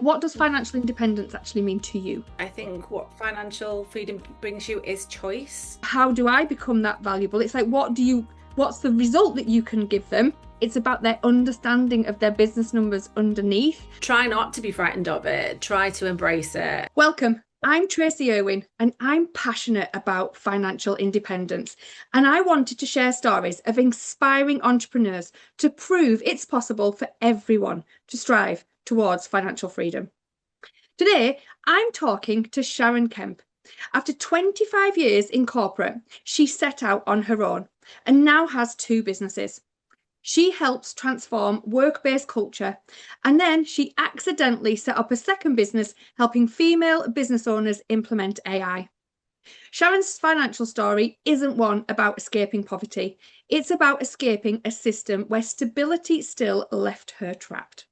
what does financial independence actually mean to you? I think what financial freedom brings you is choice. How do I become that valuable? It's like, what's the result that you can give them? It's about their understanding of their business numbers underneath. Try not to be frightened of it. Try to embrace it. Welcome. I'm Tracy Irwin, and I'm passionate about financial independence. And I wanted to share stories of inspiring entrepreneurs to prove it's possible for everyone to strive towards financial freedom. Today, I'm talking to Sharon Kemp. After 25 years in corporate, she set out on her own and now has 2 businesses. She helps transform work-based culture, and then she accidentally set up a second business helping female business owners implement AI. Sharon's financial story isn't one about escaping poverty. It's about escaping a system where stability still left her trapped.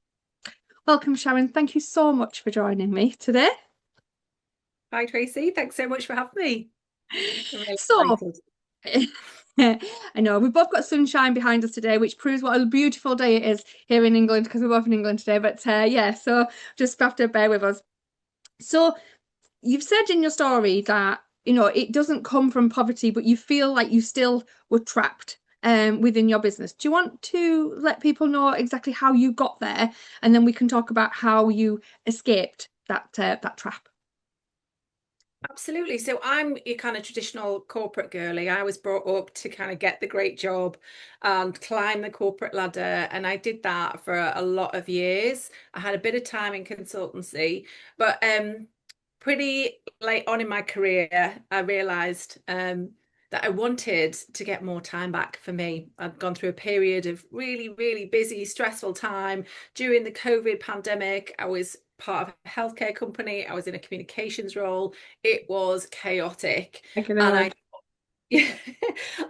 Welcome, Sharon. Thank you so much for joining me today. Hi, Tracy. Thanks so much for having me. I'm really excited. I know we've both got sunshine behind us today, which proves what a beautiful day it is here in England, because we're both in England today. But yeah, so just have to bear with us. So you've said in your story that, you know, it doesn't come from poverty, but you feel like you still were trapped within your business. Do you want to let people know exactly how you got there, and then we can talk about how you escaped that trap? Absolutely. So I'm your kind of traditional corporate girly. I was brought up to kind of get the great job and climb the corporate ladder. And I did that for a lot of years. I had a bit of time in consultancy, but pretty late on in my career, I realized that I wanted to get more time back for me. I'd gone through a period of really, really busy, stressful time during the COVID pandemic. I was part of a healthcare company. I was in a communications role. It was chaotic. I can And imagine.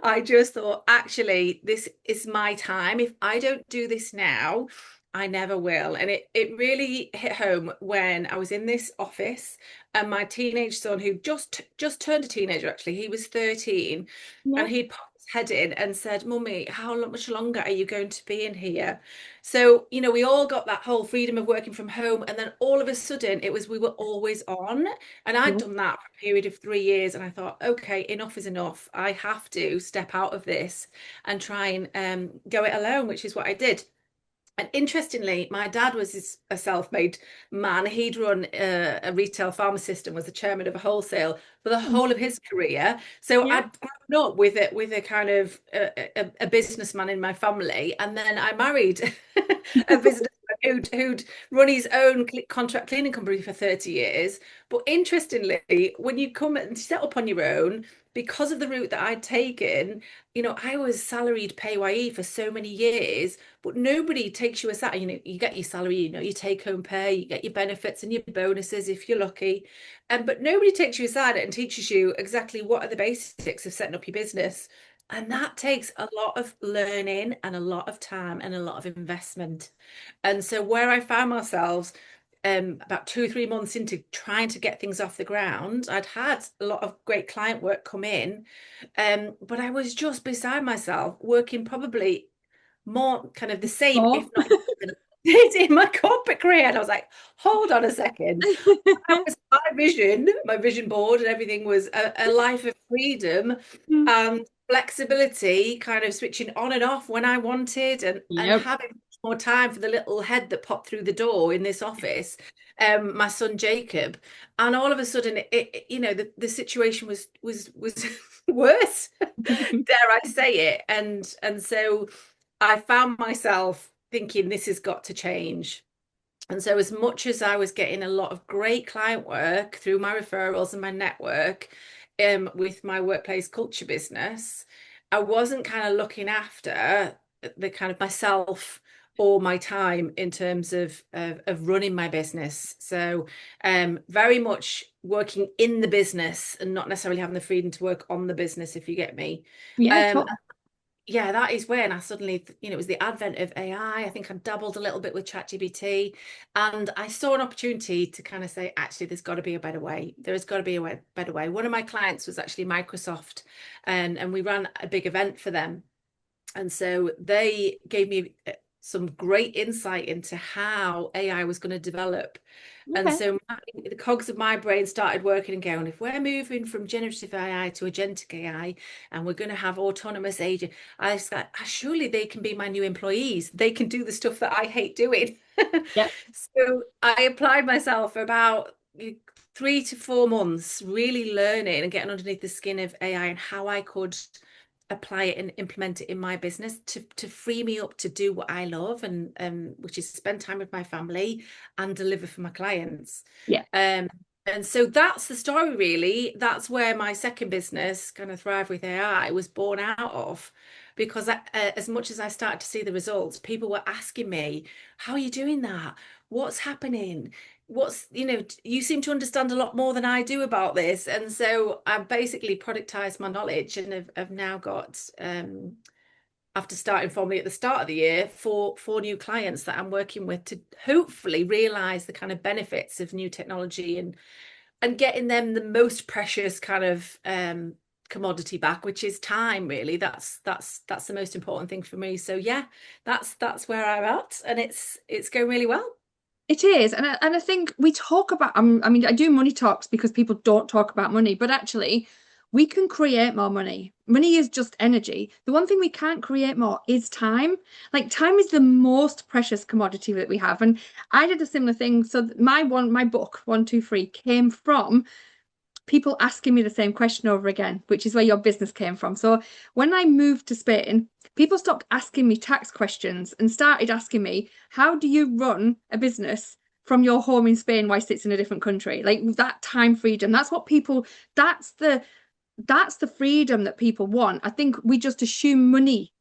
I just thought, actually, this is my time. If I don't do this now, I never will. And it really hit home when I was in this office and my teenage son, who just turned a teenager, actually, he was 13, Yeah. and he'd popped his head in and said, Mummy, how much longer are you going to be in here? So, you know, we all got that whole freedom of working from home. And then all of a sudden it was, we were always on. And I'd done that for a period of 3 years. And I thought, okay, enough is enough. I have to step out of this and try and go it alone, which is what I did. And interestingly, my dad was a self-made man. He'd run a retail pharmacist and was the chairman of a wholesale for the whole of his career. So Yeah. I'd grown up with a kind of a businessman in my family, and then I married a businessman who'd run his own contract cleaning company for 30 years. But interestingly, when you come and set up on your own, because of the route that I'd taken, you know, I was salaried PAYE for so many years, but nobody takes you aside. You know, you get your salary, you know, your take home pay, you get your benefits and your bonuses if you're lucky. But nobody takes you aside and teaches you exactly what are the basics of setting up your business. And that takes a lot of learning and a lot of time and a lot of investment. And so where I found myself about 2 or 3 months into trying to get things off the ground, I'd had a lot of great client work come in, but I was just beside myself, working probably more kind of the same, Oh. if not more than I did in my corporate career. And I was like, hold on a second. That was my vision board, and everything was a life of freedom and flexibility, kind of switching on and off when I wanted, and Yep. having more time for the little head that popped through the door in this office, my son Jacob. And all of a sudden, you know, the situation was worse, dare I say it. And so I found myself thinking this has got to change. And so, as much as I was getting a lot of great client work through my referrals and my network, with my workplace culture business, I wasn't kind of looking after the kind of myself or my time in terms of running my business. So, very much working in the business and not necessarily having the freedom to work on the business, if you get me. Yeah, Um, yeah, that is when I suddenly, you know, it was the advent of AI. I think I dabbled a little bit with ChatGPT, and I saw an opportunity to kind of say, actually, there's got to be a better way. There has got to be a better way. One of my clients was actually Microsoft, and we ran a big event for them. And so they gave me some great insight into how AI was going to develop. And Okay. so the cogs of my brain started working and going, if we're moving from generative AI to agentic AI and we're going to have autonomous agent, I was like, "Ah, surely they can be my new employees. They can do the stuff that I hate doing." Yeah. So I applied myself for about 3 to 4 months, really learning and getting underneath the skin of AI and how I could apply it and implement it in my business to free me up to do what I love, and which is spend time with my family and deliver for my clients. Yeah. Um, and so that's the story, really. That's where my second business, kind of Thrive with AI, was born out of. Because as much as I started to see the results, people were asking me, "How are you doing that? What's happening? You seem to understand a lot more than I do about this." And so I basically productized my knowledge and have now got, after starting formally at the start of the year, four new clients that I'm working with to hopefully realize the kind of benefits of new technology and getting them the most precious kind of commodity back, which is time, really. That's the most important thing for me. So yeah, that's where I'm at, and it's going really well. It is, and I think we talk about. I mean, I do money talks because people don't talk about money, but actually, we can create more money. Money is just energy. The one thing we can't create more is time. Like time is the most precious commodity that we have, and I did a similar thing. So my book, 1, 2, 3, came from people asking me the same question over again, which is where your business came from. So when I moved to Spain, people stopped asking me tax questions and started asking me, how do you run a business from your home in Spain whilst it's in a different country? Like that time freedom. That's what people, that's the freedom that people want. I think we just assume money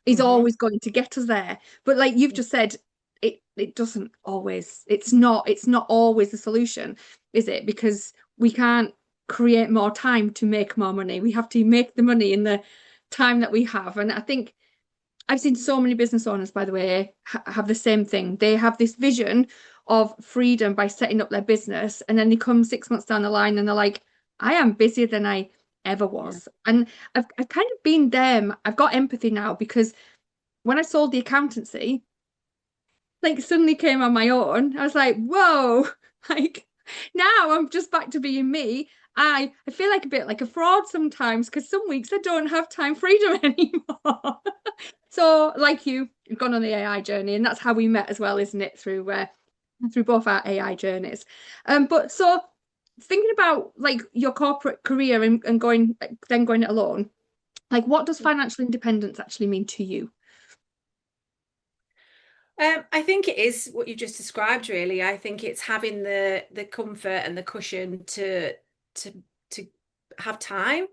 is Hmm. always going to get us there. But like you've just said, it doesn't always, it's not always the solution, is it? Because we can't create more time to make more money. We have to make the money in the time that we have. And I think I've seen so many business owners, by the way, have the same thing. They have this vision of freedom by setting up their business, and then they come 6 months down the line and they're like, I am busier than I ever Yeah. was. And I've kind of been them. I've got empathy now because when I sold the accountancy, like suddenly came on my own. I was like, whoa, like now I'm just back to being me. I feel like a bit like a fraud sometimes because some weeks I don't have time freedom anymore. So, like you've gone on the AI journey, and that's how we met as well, isn't it? Through both our AI journeys. But so thinking about like your corporate career and going then going it alone, like what does financial independence actually mean to you? I think it is what you just described, really. I think it's having the comfort and the cushion to to have time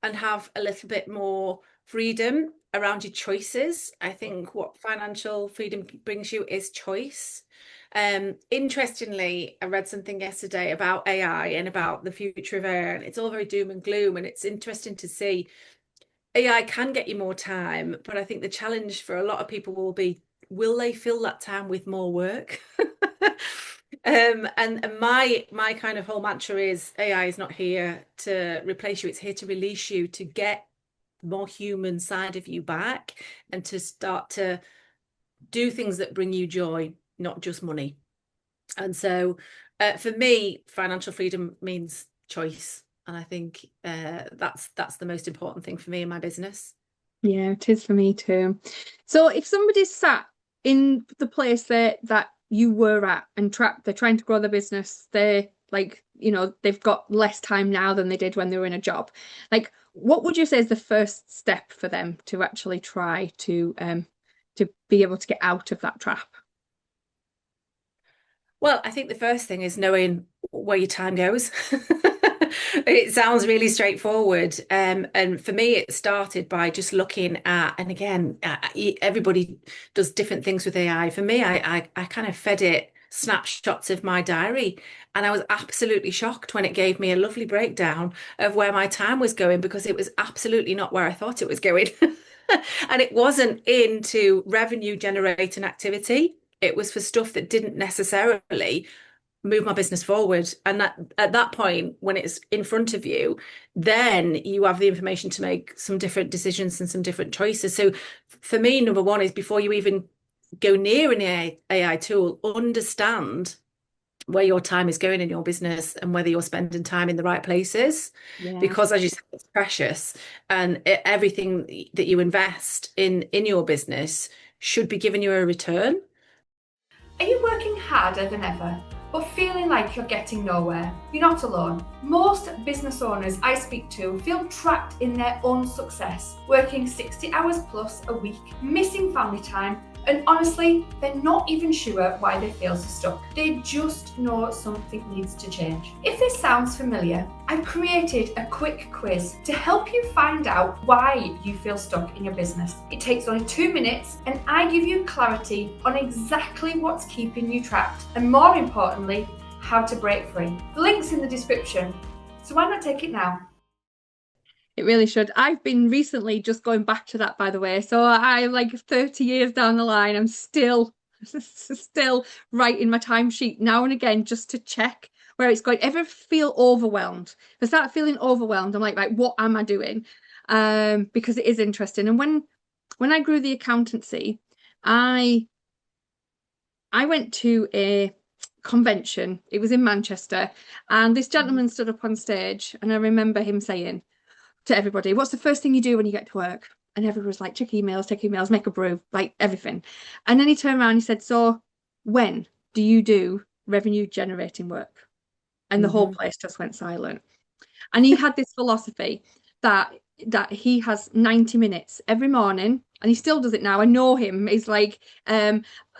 and have a little bit more freedom around your choices. I think what financial freedom brings you is choice. Interestingly, I read something yesterday about AI and about the future of AI, and it's all very doom and gloom, and it's interesting to see AI can get you more time, but I think the challenge for a lot of people will be, will they fill that time with more work? And my kind of whole mantra is AI is not here to replace you, it's here to release you, to get the more human side of you back and to start to do things that bring you joy, not just money. And so for me, financial freedom means choice. And I think that's the most important thing for me in my business. Yeah, it is for me too. So if somebody's sat in the place that you were at and trapped, they're trying to grow their business, they're like, they've got less time now than they did when they were in a job. Like, what would you say is the first step for them to actually try to be able to get out of that trap? Well, I think the first thing is knowing where your time goes. It sounds really straightforward. And for me, it started by just looking at, and again, everybody does different things with AI. For me, I kind of fed it snapshots of my diary, and I was absolutely shocked when it gave me a lovely breakdown of where my time was going because it was absolutely not where I thought it was going. And it wasn't into revenue generating activity. It was for stuff that didn't necessarily move my business forward. And that, at that point, when it's in front of you, then you have the information to make some different decisions and some different choices. So for me, number one is before you even go near an AI tool, understand where your time is going in your business and whether you're spending time in the right places. Yeah. Because as you said, it's precious, and everything that you invest in your business should be giving you a return. Are you working harder than ever, but feeling like you're getting nowhere? You're not alone. Most business owners I speak to feel trapped in their own success, working 60 hours plus a week, missing family time, and honestly, they're not even sure why they feel so stuck. They just know something needs to change. If this sounds familiar, I've created a quick quiz to help you find out why you feel stuck in your business. It takes only 2 minutes, and I give you clarity on exactly what's keeping you trapped, and more importantly, how to break free. The link's in the description, so why not take it now? It really should. I've been recently just going back to that, by the way. So I'm like 30 years down the line. I'm still writing my timesheet now and again just to check where it's going. Ever feel overwhelmed? If I start feeling overwhelmed, I'm like, right, what am I doing? Because it is interesting. And when I grew the accountancy, I I went to a convention. It was in Manchester, and this gentleman stood up on stage, and I remember him saying to everybody, "What's the first thing you do when you get to work?" And everyone was like, check emails, make a brew, like everything. And then he turned around and he said, "So when do you do revenue generating work?" And the whole Hmm. place just went silent. And he had this philosophy that he has 90 minutes every morning, and he still does it now. I know him. He's like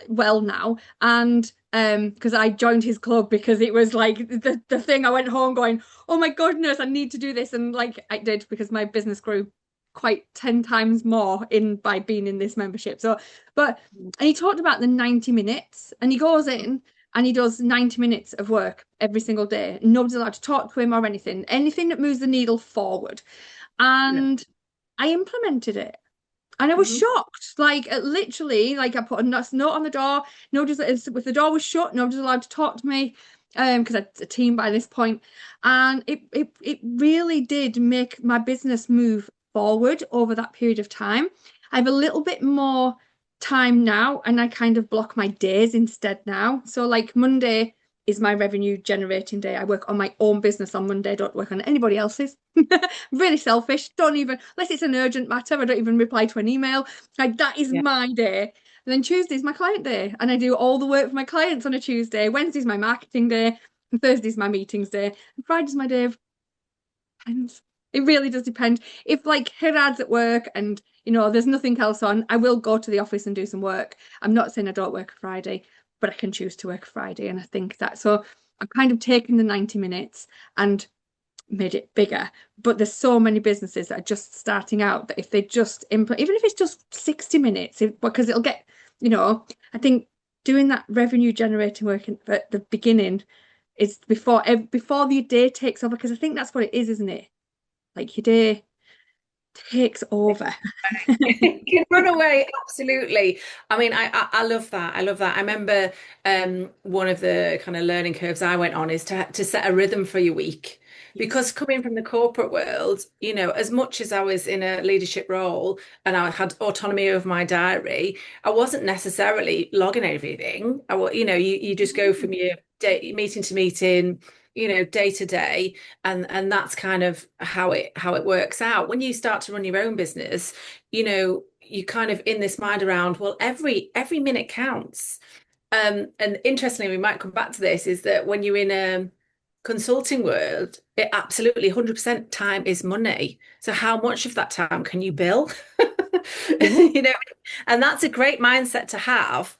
well now. And because I joined his club because it was like the thing. I went home going, oh my goodness, I need to do this. And like I did, because my business grew quite 10 times more in by being in this membership. So but and he talked about the 90 minutes, and he goes in and he does 90 minutes of work every single day. Nobody's allowed to talk to him or anything that moves the needle forward. Yeah. And I implemented it. And I was Hmm. shocked. Like literally, like I put a note on the door. Nobody's if the door was shut, nobody's allowed to talk to me. Because I had a team by this point. And it really did make my business move forward over that period of time. I have a little bit more time now, and I kind of block my days instead now. So like Monday is my revenue generating day. I work on my own business on Monday, don't work on anybody else's. Really selfish. Don't even, unless it's an urgent matter, I don't even reply to an email. Like that is Yeah. my day. And then Tuesday's my client day, and I do all the work for my clients on a Tuesday. Wednesday's my marketing day, and Thursday's my meetings day, and Friday's my day of depends. It really does depend. If like Hirad's at work and there's nothing else on, I will go to the office and do some work. I'm not saying I don't work a Friday, but I can choose to work a Friday, and I think that so I've kind of taken the 90 minutes and made it bigger. But there's so many businesses that are just starting out that if they just implement, even if it's just 60 minutes, because it'll get, I think doing that revenue generating work at the beginning is before the day takes over, because I think that's what it is, isn't it? Like your day takes over. Can run away, absolutely. I mean, I love that. I love that. I remember one of the kind of learning curves I went on is to set a rhythm for your week. Yes. Because coming from the corporate world, as much as I was in a leadership role and I had autonomy over my diary, I wasn't necessarily logging everything. You just go from your day, meeting to meeting, day to day, and that's kind of how it works out. When you start to run your own business, you kind of in this mind around, well, every minute counts. And interestingly, we might come back to this, is that when you're in a consulting world, it absolutely 100% time is money. So how much of that time can you bill? Yeah. You know, and that's a great mindset to have.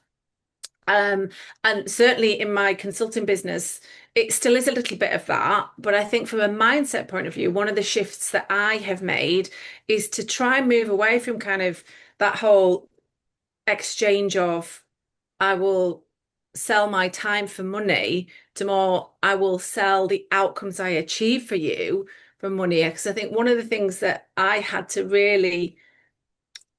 Um, and certainly in my consulting business, it still is a little bit of that. But I think from a mindset point of view, one of the shifts that I have made is to try and move away from kind of that whole exchange of I will sell my time for money to more I will sell the outcomes I achieve for you for money. Because I think one of the things that I had to really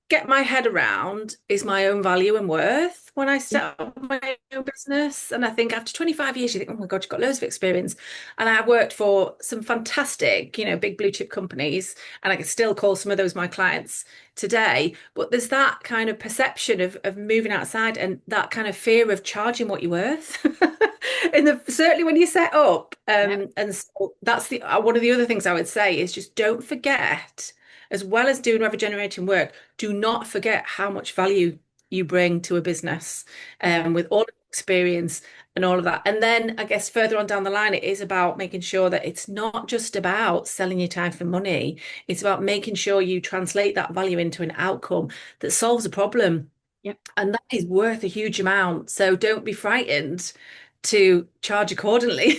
get my head around is my own value and worth when I set up my own business. And I think after 25 years, you think, oh my God, you've got loads of experience. And I worked for some fantastic, big blue chip companies, and I can still call some of those my clients today. But there's that kind of perception of moving outside and that kind of fear of charging what you're worth. Certainly when you set up, Yep. and so that's the one of the other things I would say is just don't forget, as well as doing revenue generating work, do not forget how much value you bring to a business, with all the experience and all of that. And then I guess further on down the line, it is about making sure that it's not just about selling your time for money. It's about making sure you translate that value into an outcome that solves a problem. Yep. And that is worth a huge amount. So don't be frightened to charge accordingly.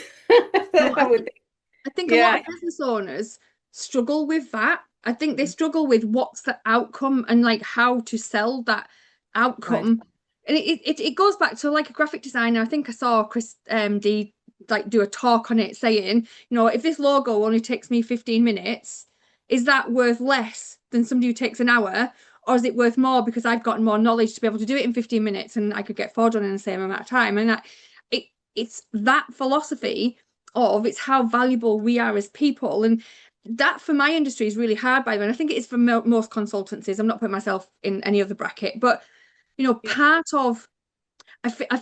No, I would think. I think a lot Yeah, of business owners struggle with that. I think they struggle with what's the outcome and like how to sell that right. outcome. And it goes back to like a graphic designer. I think I saw Chris D like do a talk on it saying, if this logo only takes me 15 minutes, is that worth less than somebody who takes an hour? Or is it worth more because I've gotten more knowledge to be able to do it in 15 minutes and I could get four done in the same amount of time? And it's that philosophy of it's how valuable we are as people. And that for my industry is really hard, by the way. And I think it is for most consultancies. I'm not putting myself in any other bracket, but Yeah. part of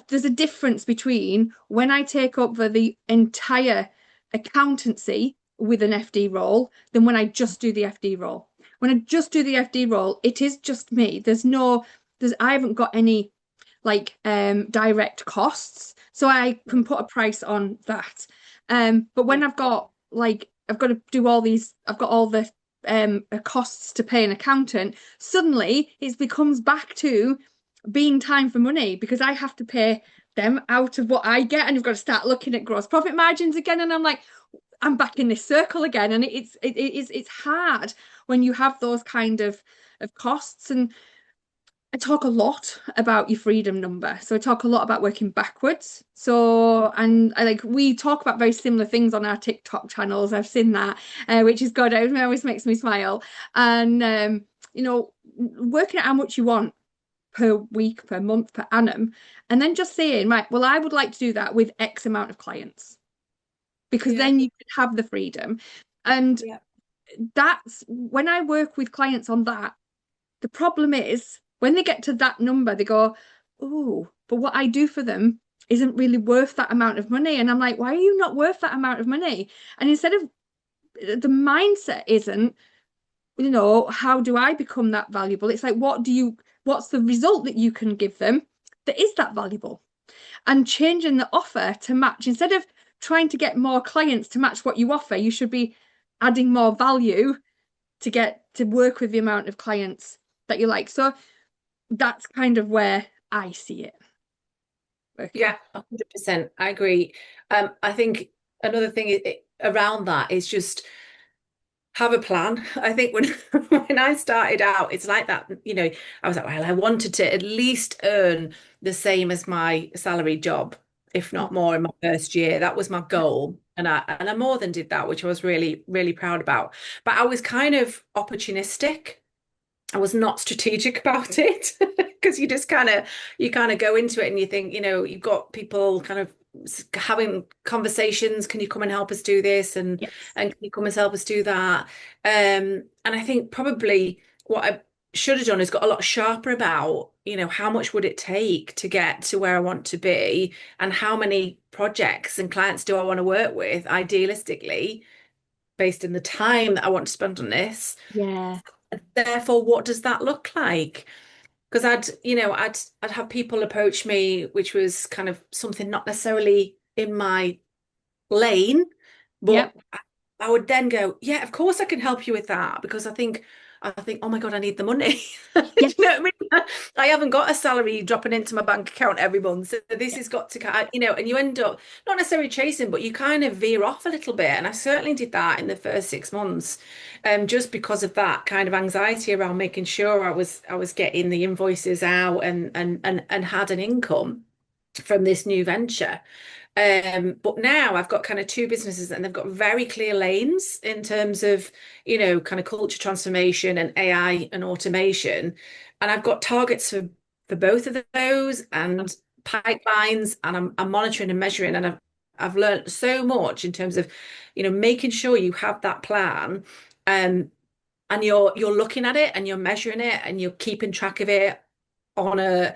there's a difference between when I take over the entire accountancy with an FD role than when I just do the FD role. When I just do the FD role, it is just me. I haven't got any like direct costs, so I can put a price on that. But when Yeah. I've got to do all these, I've got all the costs to pay an accountant. Suddenly, it becomes back to being time for money because I have to pay them out of what I get, and you've got to start looking at gross profit margins again. And I'm like, I'm back in this circle again, and it's hard when you have those kind of costs. And I talk a lot about your freedom number. So I talk a lot about working backwards. So, and we talk about very similar things on our TikTok channels. I've seen that, which is good. It always makes me smile. And, working out how much you want per week, per month, per annum, and then just saying, right, well, I would like to do that with X amount of clients because Yeah. then you could have the freedom. And Yeah. that's when I work with clients on that. The problem is when they get to that number, they go, oh, but what I do for them isn't really worth that amount of money. And I'm like, why are you not worth that amount of money? And instead of the mindset isn't, how do I become that valuable? It's like, what's the result that you can give them that is that valuable? And changing the offer to match instead of trying to get more clients to match what you offer, you should be adding more value to get to work with the amount of clients that you like. So that's kind of where I see it working. Yeah, 100%. I agree. I think another thing around that is just have a plan. I think when when I started out, it's like that, I was like, well, I wanted to at least earn the same as my salary job, if Yeah. not more in my first year. That was my goal. And I more than did that, which I was really, really proud about. But I was kind of opportunistic. I was not strategic about it because you kind of go into it and you think, you've got people kind of having conversations. Can you come and help us do this? And Yes. and can you come and help us do that? And I think probably what I should have done is got a lot sharper about, how much would it take to get to where I want to be, and how many projects and clients do I want to work with, idealistically, based on the time that I want to spend on this. Yeah. Therefore, what does that look like? Because I'd have people approach me, which was kind of something not necessarily in my lane, but Yep. I would then go, yeah, of course I can help you with that, because I think, oh my God, I need the money. Do you know what I Yes. mean? I haven't got a salary dropping into my bank account every month. So this has got to, and you end up not necessarily chasing, but you kind of veer off a little bit. And I certainly did that in the first 6 months, just because of that kind of anxiety around making sure I was getting the invoices out and had an income from this new venture. But now I've got kind of two businesses and they've got very clear lanes in terms of, kind of culture transformation and AI and automation. And I've got targets for both of those and pipelines, and I'm monitoring and measuring. And I've learned so much in terms of, making sure you have that plan. Um, and you're looking at it and you're measuring it and you're keeping track of it on a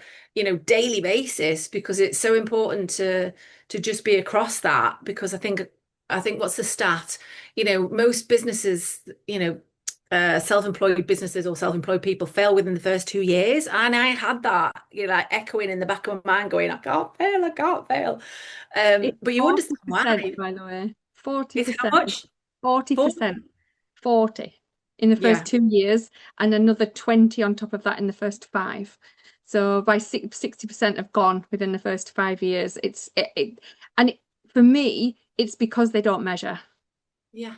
daily basis, because it's so important to just be across that. Because I think what's the stat, most businesses, self-employed businesses or self-employed people fail within the first 2 years, and I had that, like echoing in the back of my mind, going, I can't fail. It's But you understand 40%, why. by the way. It's how 40%. much? 40%. 40 in the first Yeah. 2 years, and another 20 on top of that in the first five. So by 60% have gone within the first 5 years. For me, it's because they don't measure. Yeah.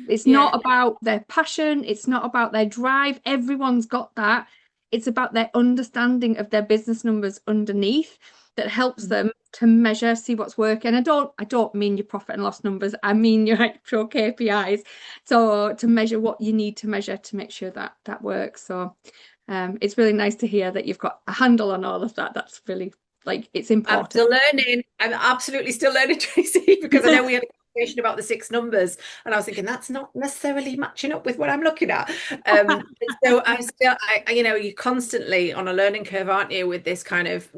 It's Yeah. not about their passion, it's not about their drive. Everyone's got that. It's about their understanding of their business numbers underneath that helps them to measure, see what's working. I don't mean your profit and loss numbers. I mean your actual KPIs. So to measure what you need to measure to make sure that that works. So it's really nice to hear that you've got a handle on all of that. That's really like it's I'm important. still learning. I'm absolutely still learning, Tracy, because I know we had a conversation about the six numbers, and I was thinking that's not necessarily matching up with what I'm looking at. So I'm still, you're constantly on a learning curve, aren't you, with this kind of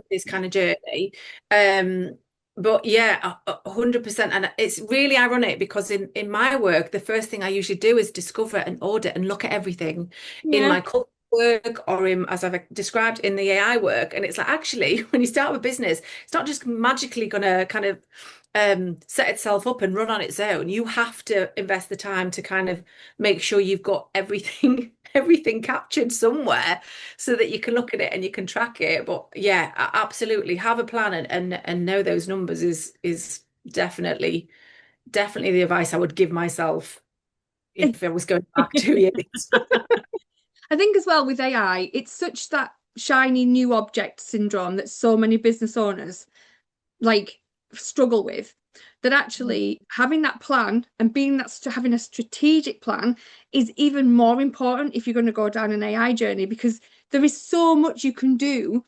journey? Um, but yeah, 100%. And it's really ironic because in my work, the first thing I usually do is discover and audit and look at everything in Yeah. my culture work or in, as I've described, in the AI work. And it's like, actually, when you start with business, it's not just magically going to kind of set itself up and run on its own. You have to invest the time to kind of make sure you've got everything everything captured somewhere so that you can look at it and you can track it. But yeah, absolutely have a plan and know those numbers is definitely the advice I would give myself if I was going back 2 years. I think as well with AI, it's such that shiny new object syndrome that so many business owners like struggle with, that actually having that plan and being that having a strategic plan is even more important if you're going to go down an AI journey, because there is so much you can do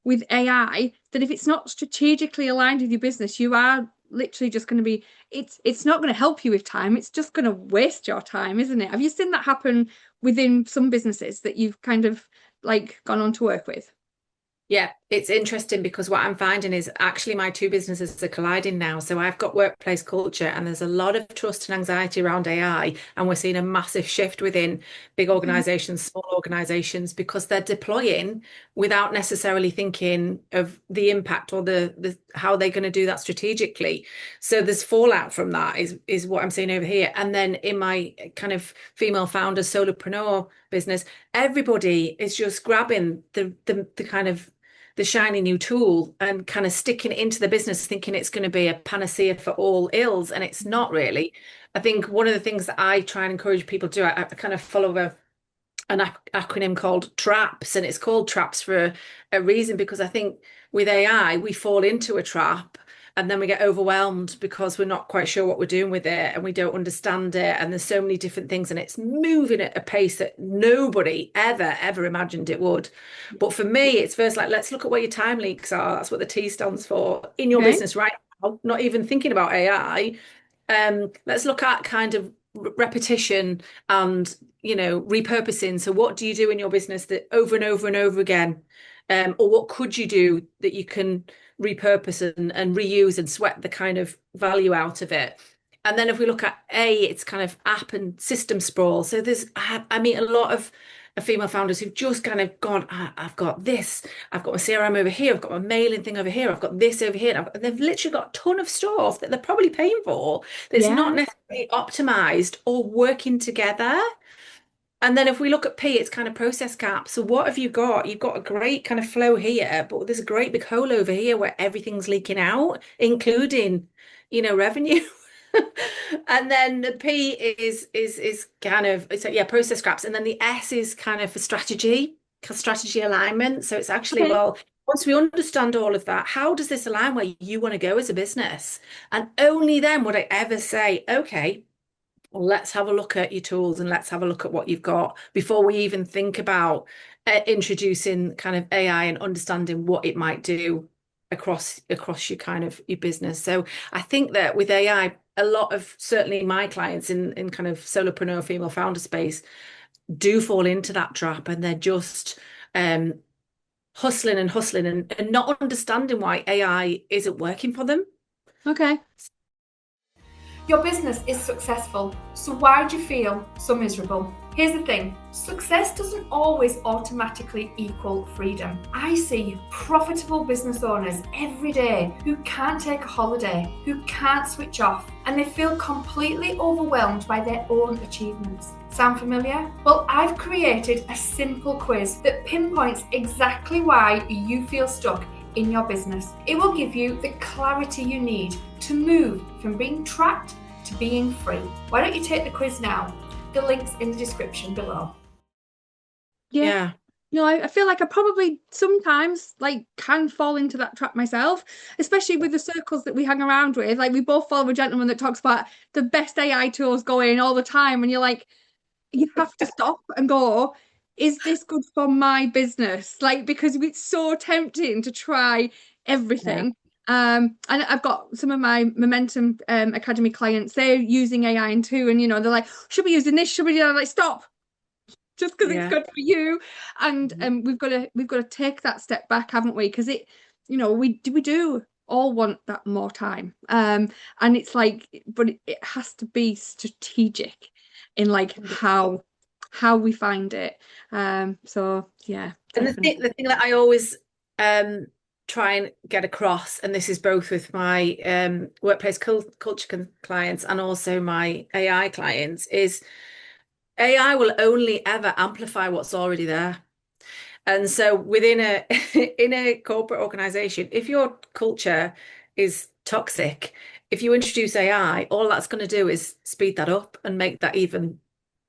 with AI that if it's not strategically aligned with your business, you are literally just going to be it's not going to help you with time, it's just going to waste your time, isn't it? Have you seen that happen within some businesses that you've kind of like gone on to work with? Yeah, it's interesting because what I'm finding is actually my two businesses are colliding now. So I've got workplace culture and there's a lot of trust and anxiety around AI. And we're seeing a massive shift within big Okay. organizations, small organizations, because they're deploying without necessarily thinking of the impact or the how they're going to do that strategically. So there's fallout from that is what I'm seeing over here. And then in my kind of female founder solopreneur business, everybody is just grabbing the kind of the shiny new tool and kind of sticking it into the business, thinking it's going to be a panacea for all ills, and it's not really. I think one of the things that I try and encourage people to do, I kind of follow an acronym called TRAPS, and it's called TRAPS for a reason, because I think with AI we fall into a trap and then we get overwhelmed because we're not quite sure what we're doing with it and we don't understand it, and there's so many different things and it's moving at a pace that nobody ever imagined it would. But for me, it's first like, let's look at where your time leaks are. That's what the T stands for in your Okay. business right now, not even thinking about AI. Let's look at kind of repetition and repurposing. So what do you do in your business that over and over and over again? Or what could you do that you can repurpose and reuse and sweat the kind of value out of it? And then if we look at it's kind of app and system sprawl. So I meet a lot of female founders who've just kind of gone, I've got this, I've got my CRM over here, I've got my mailing thing over here, I've got this over here. And they've literally got a ton of stuff that they're probably paying for that's not Yeah. necessarily optimized or working together. And then if we look at P, it's kind of process cap. So what have you got? You've got a great kind of flow here, but there's a great big hole over here where everything's leaking out, including, revenue. And then the P is kind of, it's like, yeah, process scraps. And then the S is kind of for strategy alignment. So it's actually, Okay. well, once we understand all of that, how does this align where you want to go as a business? And only then would I ever say, okay, well, let's have a look at your tools and let's have a look at what you've got before we even think about introducing kind of AI and understanding what it might do across your kind of your business. So I think that with AI, a lot of certainly my clients in kind of solopreneur female founder space do fall into that trap, and they're just hustling and hustling and not understanding why AI isn't working for them. Okay. Your business is successful, so why do you feel so miserable? Here's the thing, success doesn't always automatically equal freedom. I see profitable business owners every day who can't take a holiday, who can't switch off, and they feel completely overwhelmed by their own achievements. Sound familiar? Well, I've created a simple quiz that pinpoints exactly why you feel stuck in your business. It will give you the clarity you need to move from being trapped to being free. Why don't you take the quiz now? The link's in the description below. Yeah. You know, I feel like I probably sometimes like can fall into that trap myself, especially with the circles that we hang around with. Like we both follow a gentleman that talks about the best AI tools going all the time, and you're like, you have to stop and go, is this good for my business? Like, because it's so tempting to try Yeah. everything. And I've got some of my Momentum Academy clients, they're using AI in too, and you know, they're like, should we using this? Should we? I'm like, stop, just because it's Yeah. good for you. And we've got to take that step back, haven't we? Because it, you know, we do all want that more time. And it's like, but it has to be strategic in like how we find it. So yeah, And definitely. the thing that I always try and get across, and this is both with my workplace culture clients and also my AI clients, is AI will only ever amplify what's already there. And so within a in a corporate organization, if your culture is toxic, if you introduce AI, all that's going to do is speed that up and make that even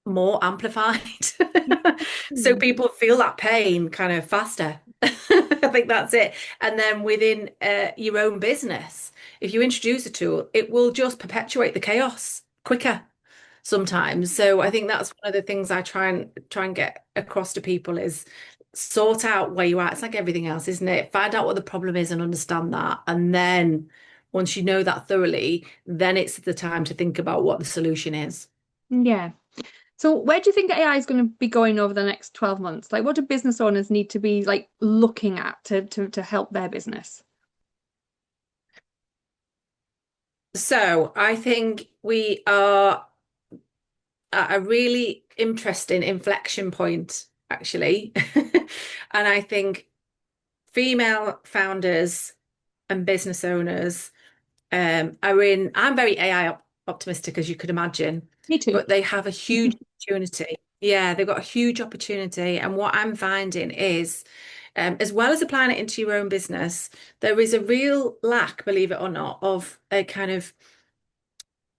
more amplified. So Mm. people feel that pain kind of faster. I think that's it. And then within your own business, if you introduce a tool, it will just perpetuate the chaos quicker sometimes. So I think that's one of the things I try and get across to people is sort out where you are. It's like everything else, isn't it? Find out what the problem is and understand that. And then once you know that thoroughly, then it's the time to think about what the solution is. Yeah. So where do you think AI is going to be going over the next 12 months? Like what do business owners need to be like looking at to help their business? So I think we are at a really interesting inflection point, actually. And I think female founders and business owners I'm very AI optimistic, as you could imagine, Me too. but they have a huge opportunity. Yeah, they've got a huge opportunity. And what I'm finding is, as well as applying it into your own business, there is a real lack, believe it or not, of a kind of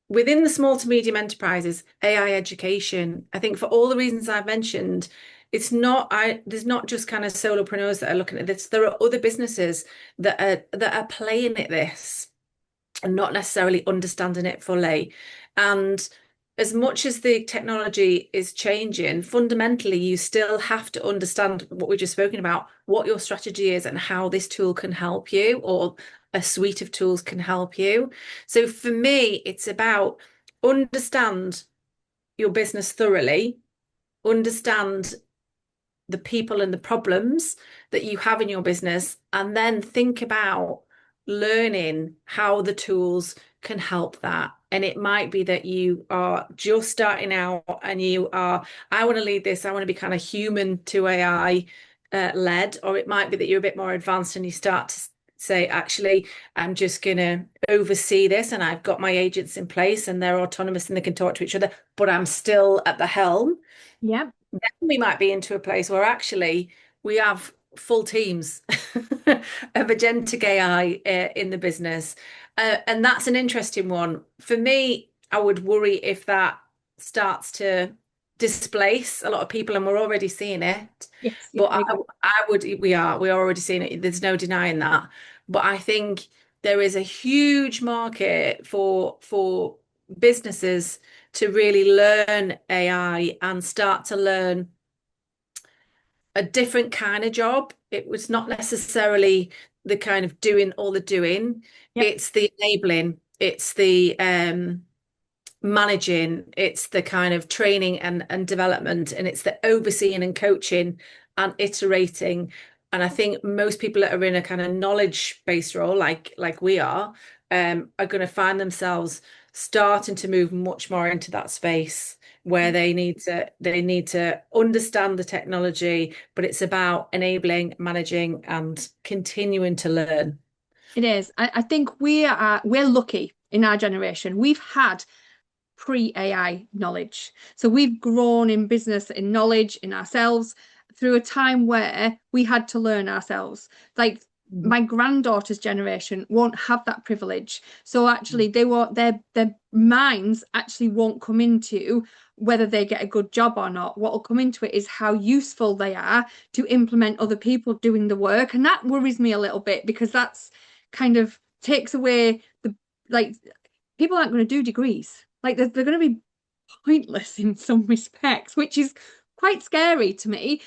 within the small to medium enterprises, AI education. I think for all the reasons I've mentioned, there's not just kind of solopreneurs that are looking at this. There are other businesses that are playing at this and not necessarily understanding it fully. And as much as the technology is changing, fundamentally, you still have to understand what we've just spoken about, what your strategy is and how this tool can help you, or a suite of tools can help you. So for me, it's about understand your business thoroughly, understand the people and the problems that you have in your business, and then think about learning how the tools can help that. And it might be that you are just starting out and I want to lead this, I want to be kind of human to AI led, or it might be that you're a bit more advanced and you start to say, actually, I'm just going to oversee this and I've got my agents in place and they're autonomous and they can talk to each other, but I'm still at the helm. Yeah. Then we might be into a place where actually we have full teams of agentic AI in the business. And that's an interesting one. For me, I would worry if that starts to displace a lot of people, and we're already seeing it. Yes, yeah, But I agree. we are already seeing it. There's no denying that. But I think there is a huge market for businesses to really learn AI and start to learn a different kind of job. It was not necessarily the kind of doing all the doing. Yep, It's the enabling, it's the managing, it's the kind of training and development, and it's the overseeing and coaching and iterating. And I think most people that are in a kind of knowledge-based role, like we are going to find themselves starting to move much more into that space where they need to understand the technology, but it's about enabling, managing, and continuing to learn. it is. I think we're lucky in our generation. We've had pre-AI knowledge. So we've grown in business, in knowledge, in ourselves through a time where we had to learn ourselves. Like my granddaughter's generation won't have that privilege. So actually they won't their minds actually won't come into whether they get a good job or not. What will come into it is how useful they are to implement other people doing the work. And that worries me a little bit because that's kind of takes away the like people aren't going to do degrees. Like they're going to be pointless in some respects, which is quite scary to me.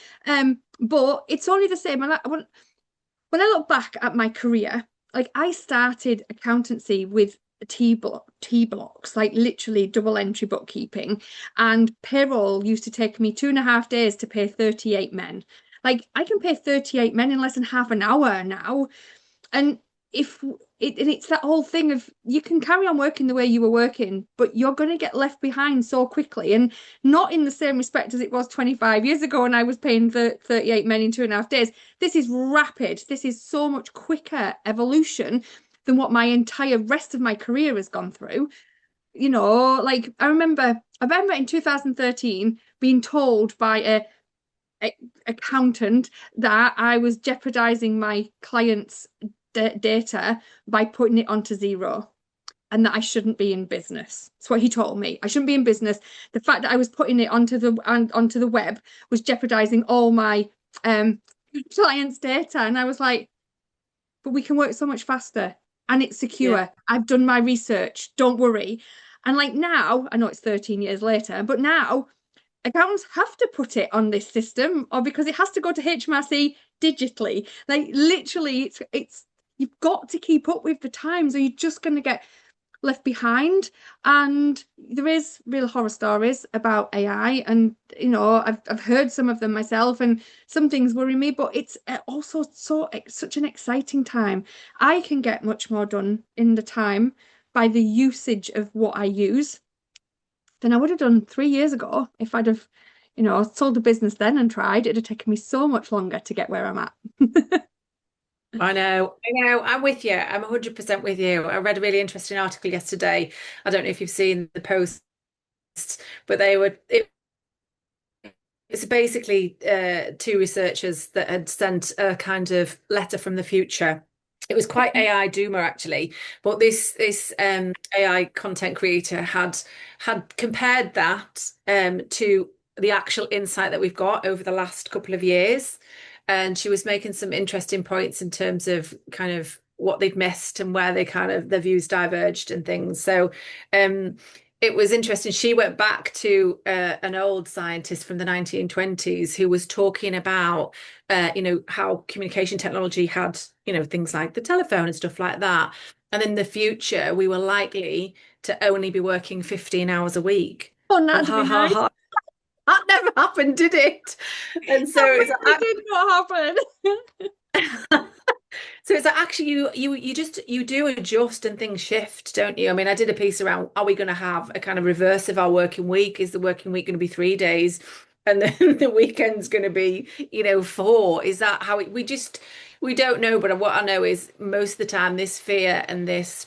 But it's only the same. When I look back at my career, like I started accountancy with T blocks, like literally double entry bookkeeping, and payroll used to take me 2.5 days to pay 38 men. Like I can pay 38 men in less than half an hour now. And if it's that whole thing of you can carry on working the way you were working, but you're going to get left behind so quickly, and not in the same respect as it was 25 years ago when I was paying for 38 men in 2.5 days. This is rapid. This is so much quicker evolution than what my entire rest of my career has gone through. Like I remember in 2013 being told by a accountant that I was jeopardizing my clients' data by putting it onto zero and that I shouldn't be in business. That's what he told me. I shouldn't be in business. The fact that I was putting it onto the web was jeopardizing all my clients' data. And I was like, but we can work so much faster and it's Yeah. secure. I've done my research. Don't worry. And like now, I know it's 13 years later, but now accountants have to put it on this system or because it has to go to HMRC digitally. Like literally, it's you've got to keep up with the times or you're just going to get left behind. And there is real horror stories about AI, and I've heard some of them myself, and some things worry me. But it's also such an exciting time. I can get much more done in the time by the usage of what I use than I would have done 3 years ago if I'd have, sold a business then and tried. It'd have taken me so much longer to get where I'm at. I know, I'm with you. I'm 100% with you. I read a really interesting article yesterday. I don't know if you've seen the posts, but it's basically two researchers that had sent a kind of letter from the future. It was quite AI doomer actually, but this AI content creator had compared that to the actual insight that we've got over the last couple of years. And she was making some interesting points in terms of kind of what they'd missed and where they kind of their views diverged and things. So it was interesting. She went back to an old scientist from the 1920s who was talking about, how communication technology had, things like the telephone and stuff like that. And in the future, we were likely to only be working 15 hours a week. Oh, Well, that'd ha be ha nice. ha. That never happened, did it? And so That it's really did not happen. so it's like actually you do adjust and things shift, don't you? I mean, I did a piece around are we going to have a kind of reverse of our working week? Is the working week going to be 3 days and then the weekend's going to be, 4? Is that how we don't know, but what I know is most of the time this fear and this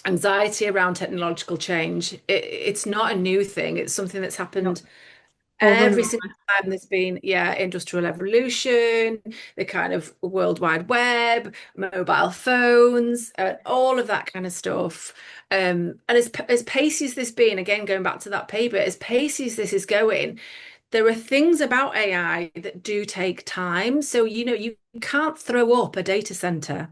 anxiety around technological change, it's not a new thing. It's something that's No. happened Every single time there's been, industrial revolution, the kind of World Wide Web, mobile phones, all of that kind of stuff. And as pacey as this being, again, going back to that paper, as pacey as this is going, there are things about AI that do take time. So, you can't throw up a data center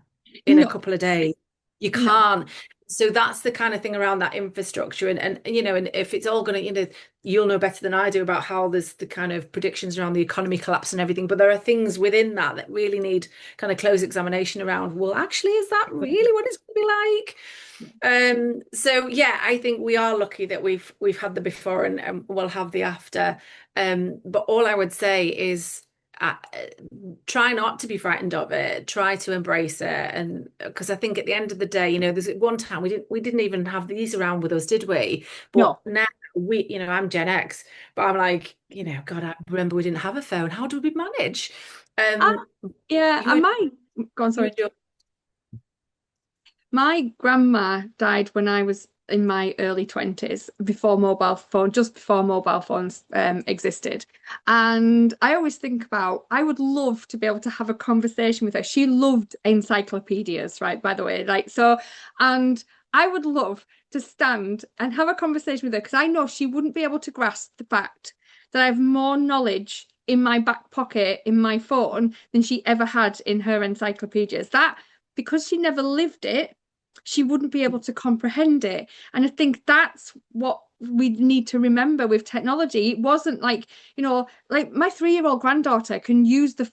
in a couple of days. You can't. So that's the kind of thing around that infrastructure. And if it's all going to, you'll know better than I do about how there's the kind of predictions around the economy collapse and everything. But there are things within that really need kind of close examination around, well, actually, is that really what it's going to be like? So I think we are lucky that we've had the before and we'll have the after. But all I would say is try not to be frightened of it. Try to embrace it, and because I think at the end of the day, there's one time we didn't even have these around with us, did we? But now I'm Gen X, but I'm like, God, I remember we didn't have a phone. How do we manage? Go on, sorry. My grandma died when I was in my early 20s, just before mobile phones existed. And I always think about, I would love to be able to have a conversation with her. She loved encyclopedias, right, by the way. And I would love to stand and have a conversation with her, because I know she wouldn't be able to grasp the fact that I have more knowledge in my back pocket in my phone than she ever had in her encyclopedias. That, because she never lived it, she wouldn't be able to comprehend it. And I think that's what we need to remember with technology. It wasn't like my 3-year-old granddaughter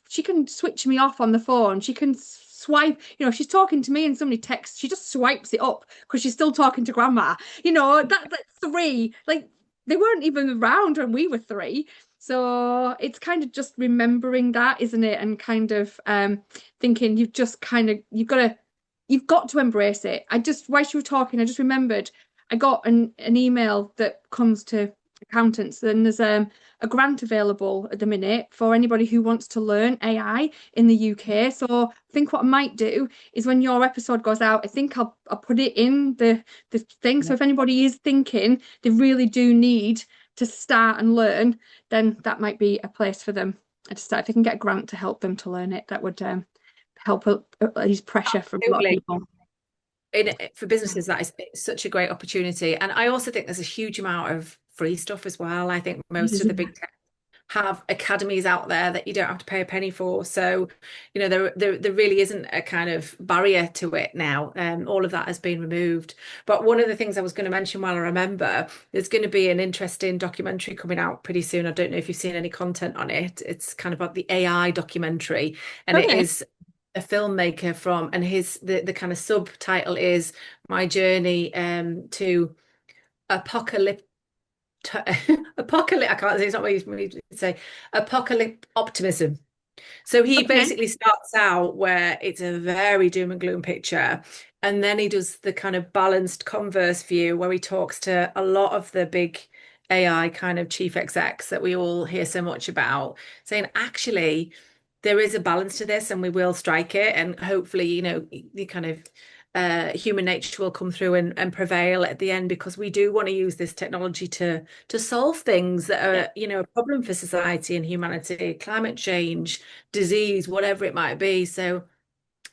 she can switch me off on the phone. She can swipe, she's talking to me and somebody texts, she just swipes it up because she's still talking to grandma. That's 3, they weren't even around when we were 3. So it's kind of just remembering that, isn't it? And kind of thinking you've got to embrace it. While you were talking, I just remembered I got an email that comes to accountants, and there's a grant available at the minute for anybody who wants to learn AI in the UK. So I think what I might do is, when your episode goes out, I think I'll put it in the thing. So if anybody is thinking they really do need to start and learn, then that might be a place for them to start. If they can get a grant to help them to learn it, that would help ease pressure from a lot of people. For businesses, that is such a great opportunity. And I also think there's a huge amount of free stuff as well. I think most of the big tech have academies out there that you don't have to pay a penny for. So, there really isn't a kind of barrier to it now. All of that has been removed. But one of the things I was going to mention, while I remember, there's going to be an interesting documentary coming out pretty soon. I don't know if you've seen any content on it. It's kind of about the AI documentary, and it is a filmmaker and the kind of subtitle is My Journey to Apocalypse. I can't say, it's not what you say, apocalypse optimism. So he basically starts out where it's a very doom and gloom picture, and then he does the kind of balanced converse view where he talks to a lot of the big AI kind of chief execs that we all hear so much about, saying actually there is a balance to this and we will strike it, and hopefully the kind of human nature will come through and prevail at the end, because we do want to use this technology to solve things that are a problem for society and humanity, climate change, disease, whatever it might be. So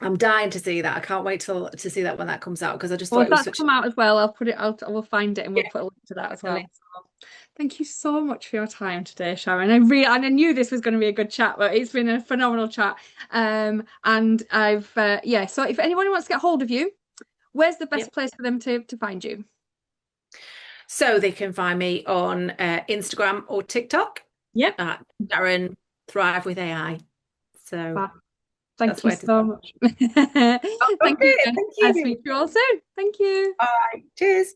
I'm dying to see that. I can't wait to see that when that comes out, because I just thought it was such come out as well. I'll put it out. I will find it and we'll put a link to that as well. So, thank you so much for your time today, Sharon. I knew this was going to be a good chat, but it's been a phenomenal chat. And I've so if anyone wants to get hold of you, where's the best place for them to find you? So they can find me on Instagram or TikTok. Sharon Thrive with AI. So wow. Thank you so much. Thank you. Thank you. I'll speak to you all soon. Thank you. All right. Cheers.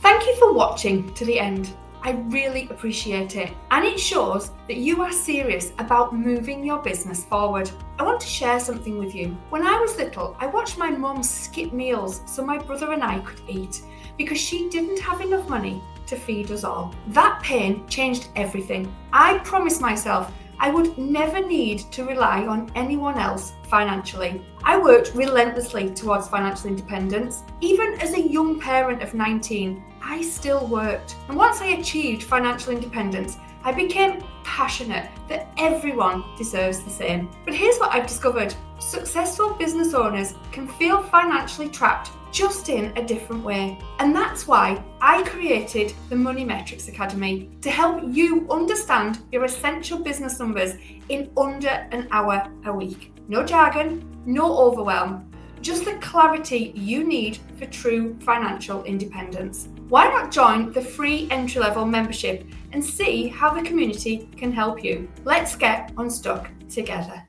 Thank you for watching to the end. I really appreciate it, and it shows that you are serious about moving your business forward. I want to share something with you. When I was little, I watched my mum skip meals so my brother and I could eat, because she didn't have enough money to feed us all. That pain changed everything. I promised myself I would never need to rely on anyone else financially. I worked relentlessly towards financial independence. Even as a young young parent of 19, I still worked. And once I achieved financial independence, I became passionate that everyone deserves the same. But here's what I've discovered. Successful business owners can feel financially trapped, just in a different way. And that's why I created the Money Metrics Academy to help you understand your essential business numbers in under an hour a week. No jargon, no overwhelm, just the clarity you need for true financial independence. Why not join the free entry-level membership and see how the community can help you? Let's get unstuck together.